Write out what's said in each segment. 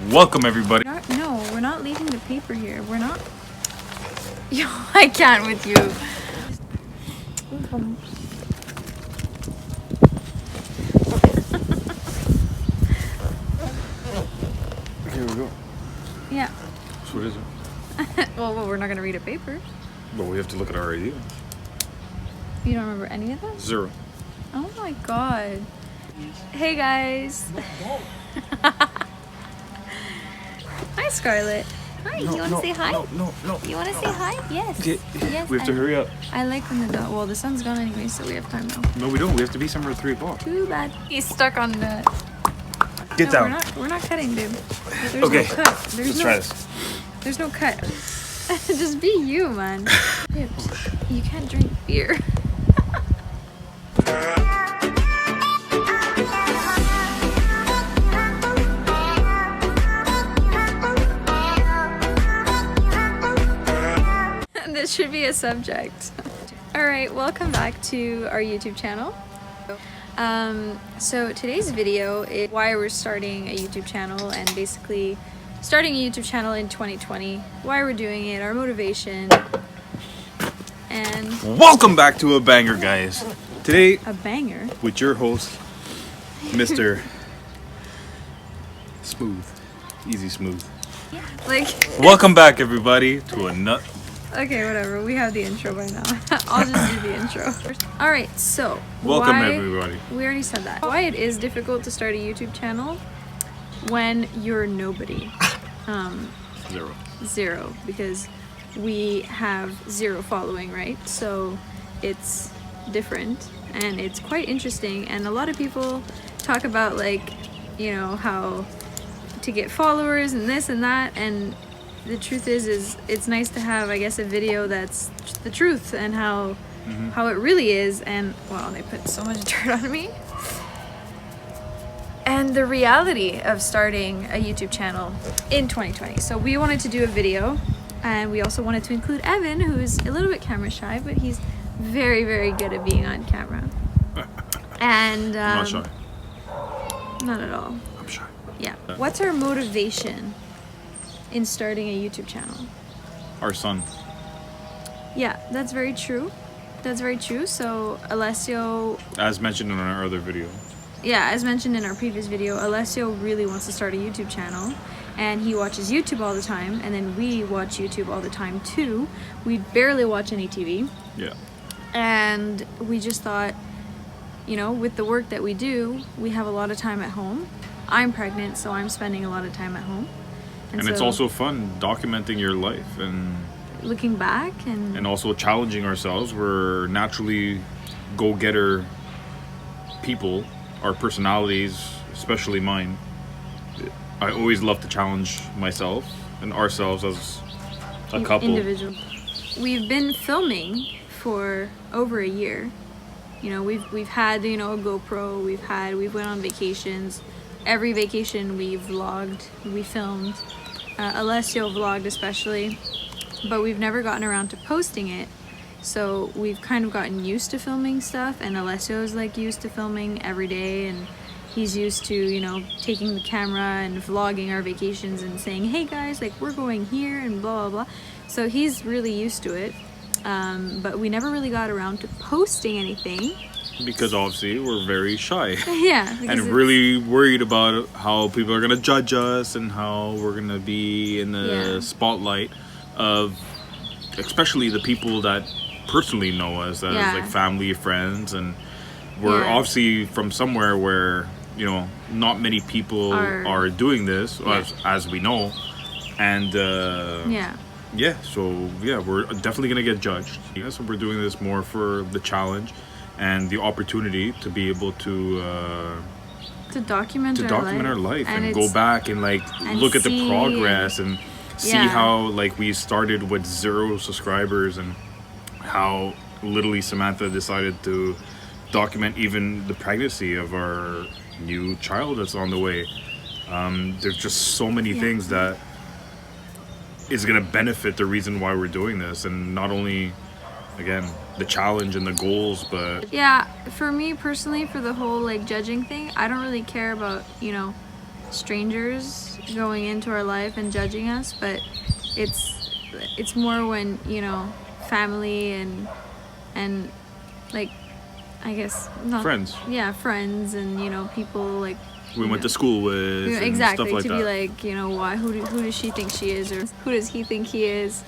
Welcome everybody. No, we're not leaving the paper here. We're not. Yo, I can't with you. Here we go. Yeah. So what is it? Well, we're not gonna read a paper. But we have to look at our ideas. You don't remember any of them? 0. Oh my god. Hey guys. Hi Scarlett. Hi, you wanna say hi? No. You wanna say hi? Yes. Okay. Yes. We have to hurry up. I like when the well, the sun's gone anyway, so we have time now. No, we don't. We have to be somewhere at 3 o'clock. Too bad. He's stuck on the. Get down. We're not cutting, babe. There's Okay. no cut. There's Let's try this. There's no cut. Just be you, man. Babe, you can't drink beer. This should be a subject. Alright, welcome back to our YouTube channel. So today's video is why we're starting a YouTube channel and basically starting a YouTube channel in 2020, why we're doing it, our motivation, and Welcome back to a banger, guys. Today, a banger. with your host, Mr. Smooth. Easy Smooth. Like, Welcome back, everybody, to a nut. okay, whatever. We have the intro by now. I'll just do the intro. Alright, so Welcome, why, everybody. we already said that. Why it is difficult to start a YouTube channel when you're nobody. 0. 0, because we have 0 following, right? So it's different and it's quite interesting, and a lot of people talk about, like, you know, how to get followers and this and that, and the truth is it's nice to have, I guess, a video that's the truth and how it really is. And wow, they put so much dirt on me. And the reality of starting a YouTube channel in 2020. So we wanted to do a video, and we also wanted to include Evan, who's a little bit camera shy, but he's very, very good at being on camera. And I'm not shy. not at all. I'm shy. Yeah. What's our motivation in starting a YouTube channel? Our son. Yeah, that's very true. That's very true. So Alessio, As mentioned in our other video. yeah, as mentioned in our previous video, Alessio really wants to start a YouTube channel, and he watches YouTube all the time, and then we watch YouTube all the time too. We barely watch any TV, Yeah. and we just thought, you know, with the work that we do, we have a lot of time at home. I'm pregnant, so I'm spending a lot of time at home. And it's so also fun documenting your life and looking back and also challenging ourselves. We're naturally go-getter people. Our personalities, especially mine. I always love to challenge myself and ourselves as a couple. individual. We've been filming for over a year. You know, we've had, you know, a GoPro. We went on vacations. Every vacation we vlogged, we filmed. Alessio vlogged especially, but we've never gotten around to posting it. So we've kind of gotten used to filming stuff, and Alessio's like used to filming every day, and he's used to, you know, taking the camera and vlogging our vacations and saying, hey guys, like, we're going here and blah blah blah. So he's really used to it, but we never really got around to posting anything. Because obviously we're very shy. Yeah. And really worried about how people are gonna judge us and how we're gonna be in the spotlight of, especially the people that personally know us as like family, friends, and we're obviously from somewhere where, you know, not many people are doing this as we know, and so we're definitely gonna get judged. So we're doing this more for the challenge and the opportunity to be able to document our life and go back and like look at the progress and see how, like, we started with 0 subscribers and how literally Samantha decided to document even the pregnancy of our new child that's on the way. There's just so many things that is gonna benefit the reason why we're doing this, and not only, again, the challenge and the goals, but for me personally, for the whole like judging thing, I don't really care about, you know, strangers going into our life and judging us, but it's more when, you know, family and like, I guess not friends. Yeah, friends, and you know, people like we went to school with, you know, and exactly, stuff like to that. be like, you know, who does she think she is, or who does he think he is,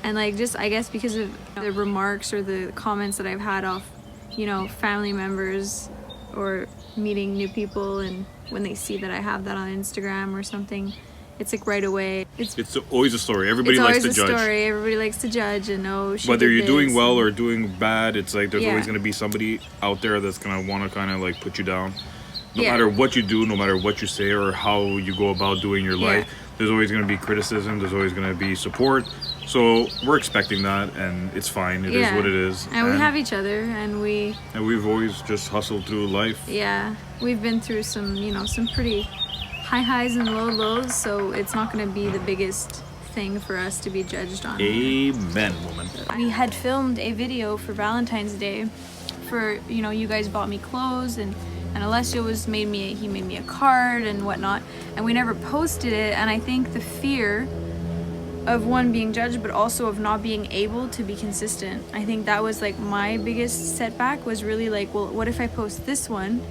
and like, just I guess because of the remarks or the comments that I've had off, you know, family members or meeting new people, and when they see that I have that on Instagram or something, it's like right away. It's always a story. Everybody it's likes always to a judge. story. Everybody likes to judge and know Whether you're doing well or doing bad, it's like there's Yeah. always going to be somebody out there that's going to want to kind of like put you down. No Yeah. matter what you do, no matter what you say or how you go about doing your life, Yeah. there's always going to be criticism. There's always going to be support. So we're expecting that, and it's fine. It is what it is. And we have each other, and we've always just hustled through life. Yeah, we've been through some, you know, some pretty high highs and low lows, so it's not going to be the biggest thing for us to be judged on. Amen, woman. We had filmed a video for Valentine's Day for, you know, you guys bought me clothes, and Alessio made me a card and whatnot, and we never posted it. And I think the fear of one being judged, but also of not being able to be consistent, I think that was like my biggest setback, was really like, well, what if I post this one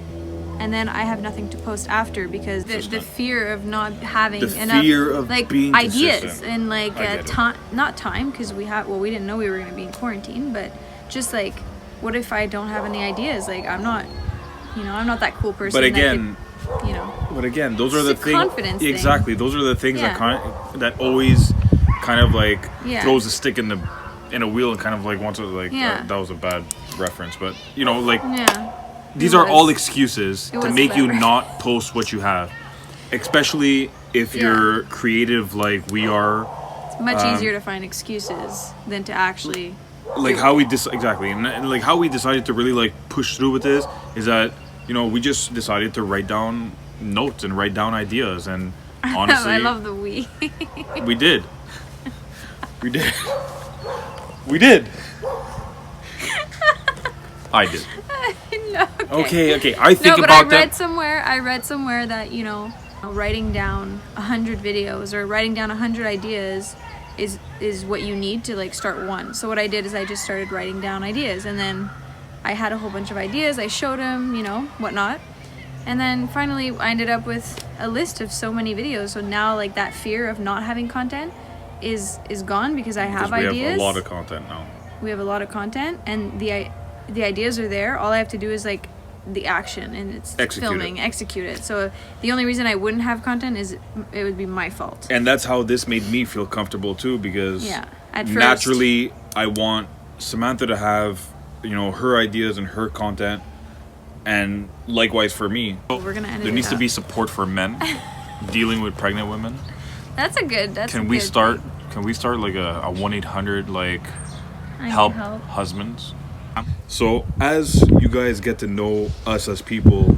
and then I have nothing to post after, because the fear of not having enough fear of like being ideas consistent. and like I get it. not time, because we didn't know we were going to be in quarantine, but just like, what if I don't have any ideas? Like, I'm not that cool person. But again, that could, you know. But again, those are the It's a things. confidence thing. Exactly, those are the things Yeah. that always kind of like Yeah. throws a stick in a wheel and kind of like wants to like. Yeah. That was a bad reference, but you know, like Yeah. these It are was. all excuses It to was make you better. not post what you have, especially if Yeah. you're creative like we are. It's much easier to find excuses than to actually. Like how we exactly, and like how we decided to really like push through with this is that, you know, we just decided to write down notes and write down ideas, and honestly, I love the we. we did. We did. We did. I did. No, Okay. I think no, but about I read somewhere that, you know, writing down 100 videos or writing down 100 ideas is what you need to like start one. So what I did is I just started writing down ideas, and then I had a whole bunch of ideas. I showed him, you know, whatnot, and then finally I ended up with a list of so many videos. So now like that fear of not having content is gone, because I have we ideas. have a lot of content now. We have a lot of content, and the ideas are there. All I have to do is like the action, and it's execute it. So the only reason I wouldn't have content is it would be my fault. And that's how this made me feel comfortable too, because at first, naturally I want Samantha to have, you know, her ideas and her content, and likewise for me. We're gonna end There needs to be support for men dealing with pregnant women. Can we start like a 1-800 like help husbands? So as you guys get to know us as people,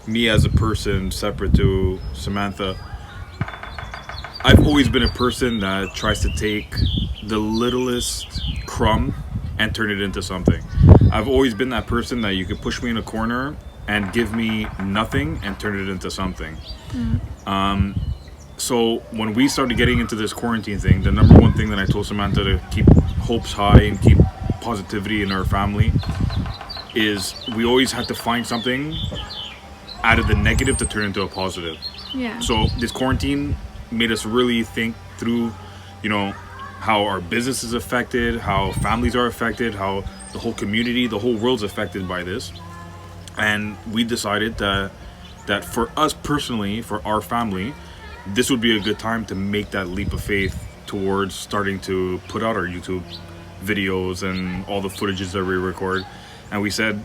me as a person separate to Samantha, I've always been a person that tries to take the littlest crumb and turn it into something. I've always been that person that you could push me in a corner and give me nothing and turn it into something. So when we started getting into this quarantine thing, the number one thing that I told Samantha to keep hopes high and keep positivity in our family is we always had to find something out of the negative to turn into a positive. Yeah. So this quarantine made us really think through, you know, how our business is affected, how families are affected, how the whole community, the whole world's affected by this. And we decided that for us personally, for our family, this would be a good time to make that leap of faith towards starting to put out our YouTube videos and all the footages that we record. And we said,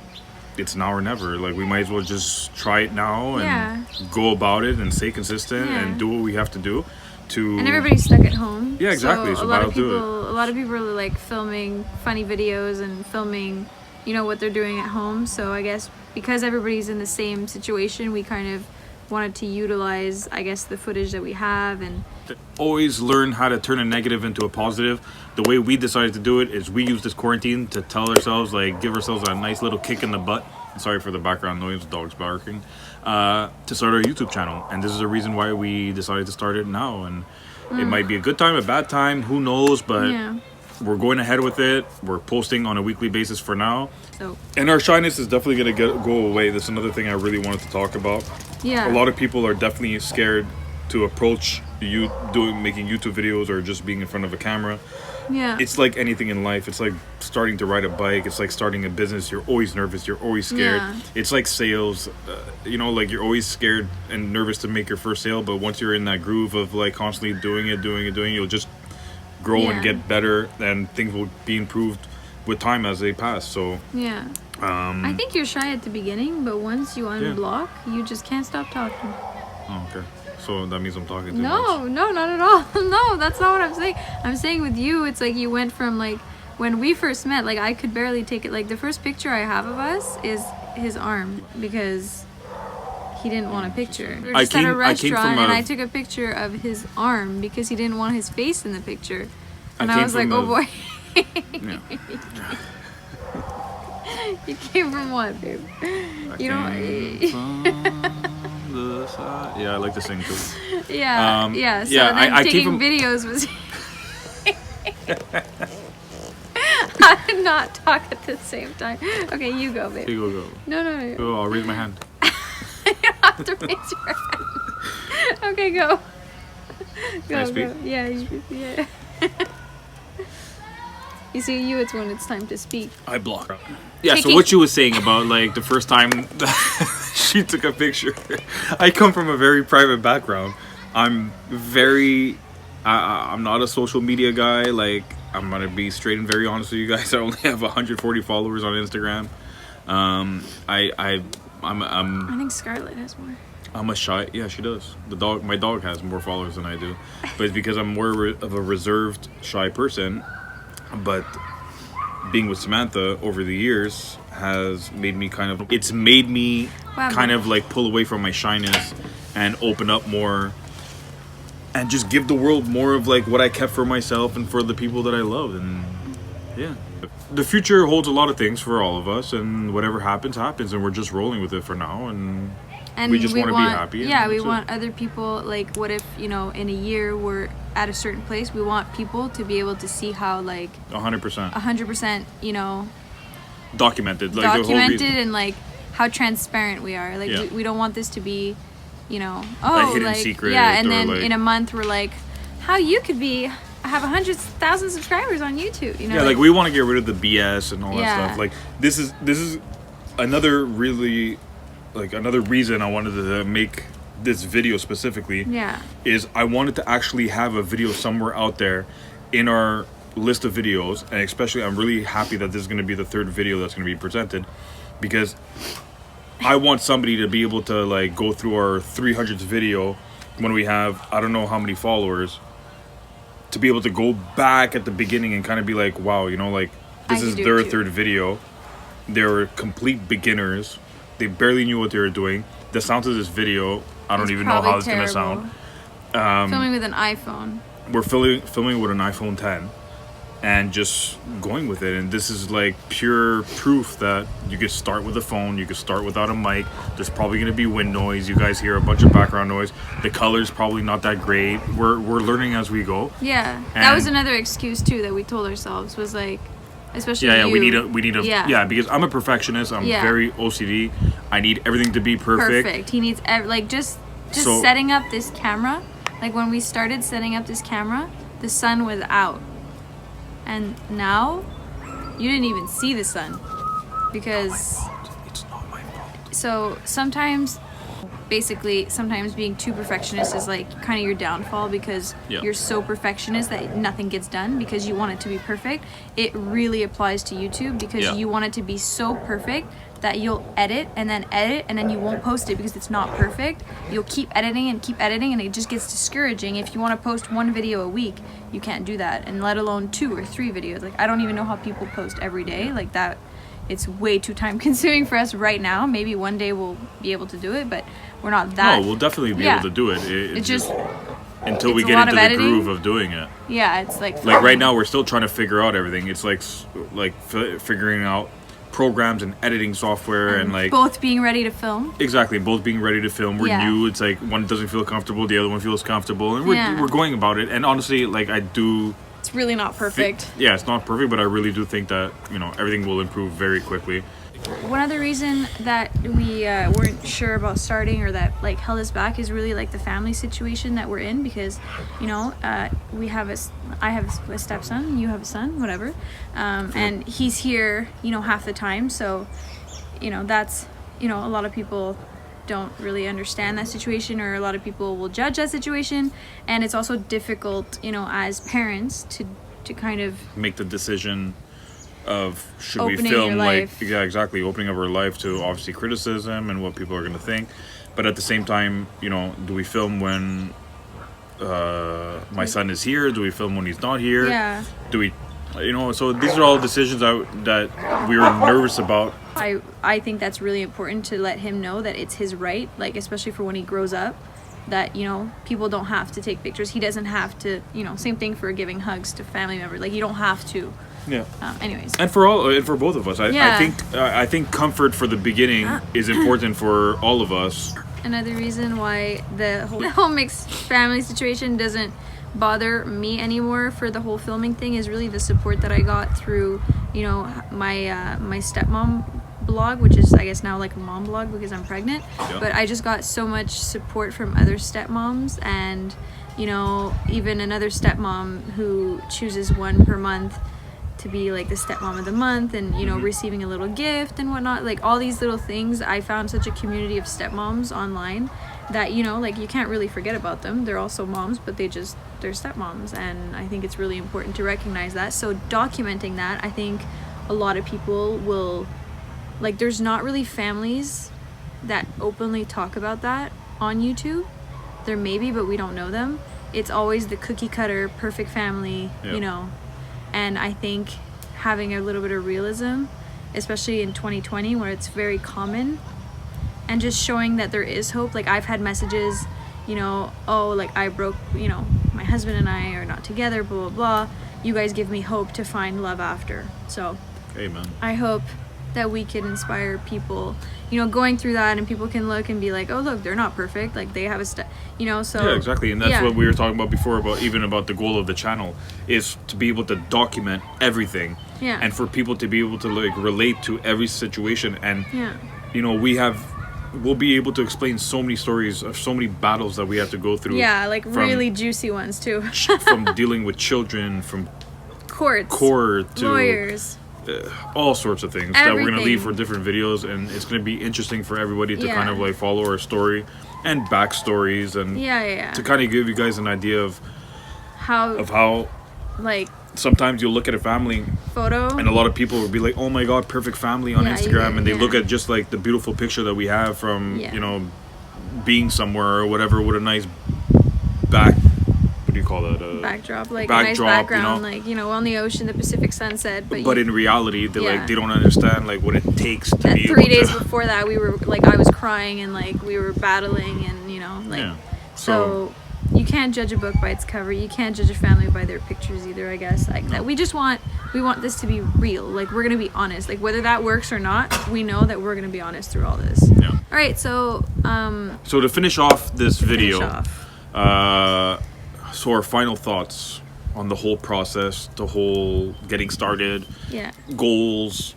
it's now or never. Like, we might as well just try it now and go about it and stay consistent and do what we have to do to... And everybody's stuck at home. Yeah, exactly. So a lot of people are like filming funny videos and filming, you know, what they're doing at home. So I guess because everybody's in the same situation, we kind of wanted to utilize, I guess, the footage that we have and always learn how to turn a negative into a positive. The way we decided to do it is we use this quarantine to tell ourselves, like, give ourselves a nice little kick in the butt sorry for the background noise, dogs barking, to start our YouTube channel. And this is the reason why we decided to start it now. And it might be a good time, a bad time, who knows, but we're going ahead with it. We're posting on a weekly basis for now. And our shyness is definitely going to go away. That's another thing I really wanted to talk about. Yeah. A lot of people are definitely scared to approach making YouTube videos or just being in front of a camera. Yeah. It's like anything in life. It's like starting to ride a bike. It's like starting a business. You're always nervous. You're always scared. Yeah. It's like sales. Like you're always scared and nervous to make your first sale. But once you're in that groove of like constantly doing it, you'll just grow and get better, and things will be improved with time as they pass. So yeah. I think you're shy at the beginning, but once you unblock, you just can't stop talking. Oh, okay. So that means I'm talking too much. No, not at all. No, that's not what I'm saying. I'm saying with you, it's like you went from like when we first met, like I could barely take it. Like the first picture I have of us is his arm because he didn't want a picture. We were just at a restaurant and I took a picture of his arm because he didn't want his face in the picture. And I was like, oh boy. You came from what, babe? Yeah, I like to sing too. Yeah. So then I taking videos was. I did not talk at the same time. Okay, you go, babe. You go. No. Go, I'll raise my hand. You don't have to raise your hand. Okay, go. Can I speak? Go. Yeah. You see, it's when it's time to speak. I block her. Yeah, so what she was saying about, like, the first time she took a picture. I come from a very private background. I'm not a social media guy. Like, I'm going to be straight and very honest with you guys. I only have 140 followers on Instagram. I think Scarlett has more. I'm a shy. Yeah, she does. My dog has more followers than I do. But it's because I'm more of a reserved, shy person. But being with Samantha over the years has made me kind of like pull away from my shyness and open up more and just give the world more of like what I kept for myself and for the people that I love. And yeah, the future holds a lot of things for all of us, and whatever happens and we're just rolling with it for now, and we just want to be happy. Yeah, we want other people, like, what if, in a year we're at a certain place, we want people to be able to see how, like, 100%, documented. Like, documented and, like, how transparent we are. Like, we don't want this to be, a hidden secret. Yeah, and then in a month we're like, how you could have 100,000 subscribers on YouTube, Yeah, like we want to get rid of the BS and all that stuff. Like, this is another really... Like, another reason I wanted to make this video specifically is I wanted to actually have a video somewhere out there in our list of videos, and especially I'm really happy that this is going to be the third video that's going to be presented, because I want somebody to be able to like go through our 300th video when we have I don't know how many followers, to be able to go back at the beginning and kind of be like, wow, like this is their third video. They were complete beginners. They barely knew what they were doing. The sound of this video, I don't even know how it's going to sound. Filming with an iPhone. We're filming with an iPhone 10 and just going with it. And this is like pure proof that you could start with a phone. You could start without a mic. There's probably going to be wind noise. You guys hear a bunch of background noise. The color's probably not that great. We're learning as we go. Yeah. That was another excuse too that we told ourselves, was like, especially we need a because I'm a perfectionist. I'm very OCD. I need everything to be perfect. He needs just setting up this camera. Like, when we started setting up this camera, the sun was out, and now you didn't even see the sun because it's not my fault. So sometimes being too perfectionist is like kind of your downfall, because you're so perfectionist that nothing gets done because you want it to be perfect. It really applies to YouTube because you want it to be so perfect that you'll edit and then you won't post it because it's not perfect. You'll keep editing and it just gets discouraging. If you want to post one video a week, you can't do that, and let alone 2 or 3 videos. Like, I don't even know how people post every day like that. It's way too time consuming for us right now. Maybe one day we'll be able to do it, but we're not that. No, we'll definitely be able to do it. It's just until we it's get into the groove of doing it. Yeah, it's like right now we're still trying to figure out everything. It's like figuring out programs and editing software and like both being ready to film. Exactly, both being ready to film. We're new. It's like one doesn't feel comfortable, the other one feels comfortable, and we're going about it. And honestly, like I do. It's really not perfect. It's not perfect, but I really do think that everything will improve very quickly. One other reason that we weren't sure about starting, or that like held us back, is really like the family situation that we're in, because I have a stepson, you have a son, whatever, and he's here half the time, so that's a lot of people don't really understand that situation, or a lot of people will judge that situation, and it's also difficult as parents to kind of make the decision of should opening we film your life. Opening up our life to obviously criticism and what people are going to think, but at the same time do we film when my son is here? Do we film when he's not here? Do we so these are all decisions that we were nervous about. I think that's really important to let him know that it's his right, like especially for when he grows up, that people don't have to take pictures. He doesn't have to, same thing for giving hugs to family members, like you don't have to. Anyways, and for both of us, I think comfort for the beginning is important for all of us. Another reason why the whole mixed family situation doesn't bother me anymore for the whole filming thing is really the support that I got through my stepmom blog, which is I guess now like a mom blog because I'm pregnant. But I just got so much support from other stepmoms, and even another stepmom who chooses one per month to be like the stepmom of the month, and receiving a little gift and whatnot, like all these little things. I found such a community of stepmoms online that like you can't really forget about them. They're also moms, but they're stepmoms, and I think it's really important to recognize that. So documenting that, I think a lot of people will like, there's not really families that openly talk about that on YouTube. There may be, but we don't know them. It's always the cookie cutter perfect family, and I think having a little bit of realism, especially in 2020 where it's very common, and just showing that there is hope. Like I've had messages, like I broke, my husband and I are not together, blah, blah, blah. You guys give me hope to find love after. So amen. I hope that we can inspire people, going through that, and people can look and be like, oh look, they're not perfect, like they have a so yeah, exactly. And that's what we were talking about before, about the goal of the channel is to be able to document everything, and for people to be able to like relate to every situation, and we'll be able to explain so many stories of so many battles that we have to go through, like really juicy ones too. From dealing with children, from court to lawyers, all sorts of things. Everything. That we're going to leave for different videos, and it's going to be interesting for everybody to kind of like follow our story and backstories, and to kind of give you guys an idea of how like sometimes you'll look at a family photo and a lot of people will be like, oh my god, perfect family on Instagram, and they look at just like the beautiful picture that we have from being somewhere or whatever with a nice what do you call that? Backdrop, like a nice background, like on the ocean, the Pacific sunset. But in reality, they don't understand like what it takes to be 3 days before that, we were like, I was crying and like we were battling, and so you can't judge a book by its cover. You can't judge a family by their pictures either, I guess. Like that, we want this to be real. Like we're gonna be honest. Like whether that works or not, we know that we're gonna be honest through all this. Yeah. All right, so to finish off this video, so our final thoughts on the whole process, the whole getting started, goals,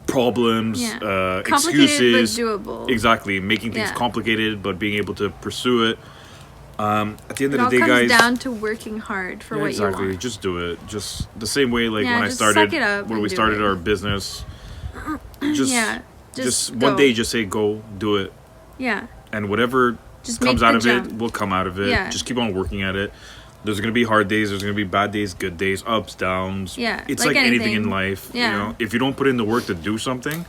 problems, excuses, but doable. Exactly, making things complicated but being able to pursue it. At the end of the day, guys, it all comes down to working hard for what you want. Just do it. Just the same way like when I started, when we started our business. Just one day, just say go, do it. Yeah. And whatever comes out of it will come out of it. Just keep on working at it. There's gonna be hard days, there's gonna be bad days, good days, ups, downs. It's like anything in life. If you don't put in the work to do something,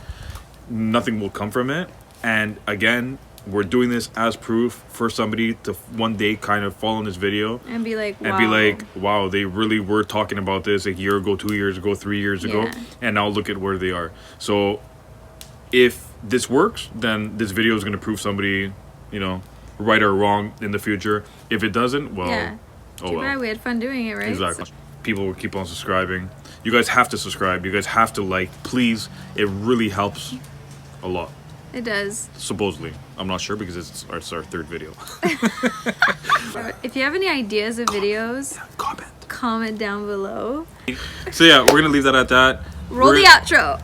nothing will come from it. And again, we're doing this as proof for somebody to one day kind of fall in this video and be like, wow, they really were talking about this a year ago, 2 years ago, 3 years ago, and now look at where they are. So if this works, then this video is going to prove somebody, right or wrong in the future. If it doesn't, well, too bad. We had fun doing it, right? Exactly. people will keep on subscribing. You guys have to subscribe. You guys have to like. Please, it really helps a lot. It does. Supposedly. I'm not sure because it's our third video. If you have any ideas of videos, comment down below. So yeah, we're gonna leave that at that. Roll the outro.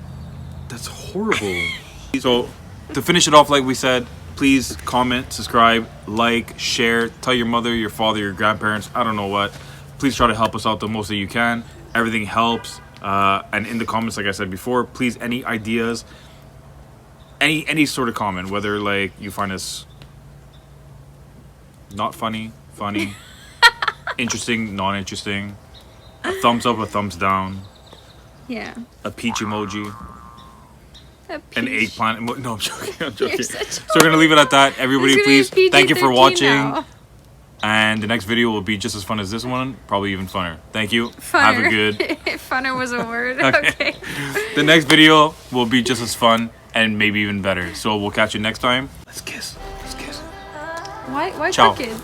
That's horrible. So to finish it off, like we said, please comment, subscribe, like, share, tell your mother, your father, your grandparents, I don't know what. Please try to help us out the most that you can. Everything helps. And in the comments, like I said before, please, any ideas, any sort of comment, whether like you find us not funny, interesting, non-interesting, a thumbs up, a thumbs down, yeah, a peach emoji, an eggplant no, I'm joking. So a we're gonna leave it at that. Everybody, please, thank you for watching. Now. And the next video will be just as fun as this one, probably even funner. Thank you. Funner. Have a good. Funner was a word. Okay. The next video will be just as fun and maybe even better. So we'll catch you next time. Let's kiss. Let's kiss. Why Ciao. crooked?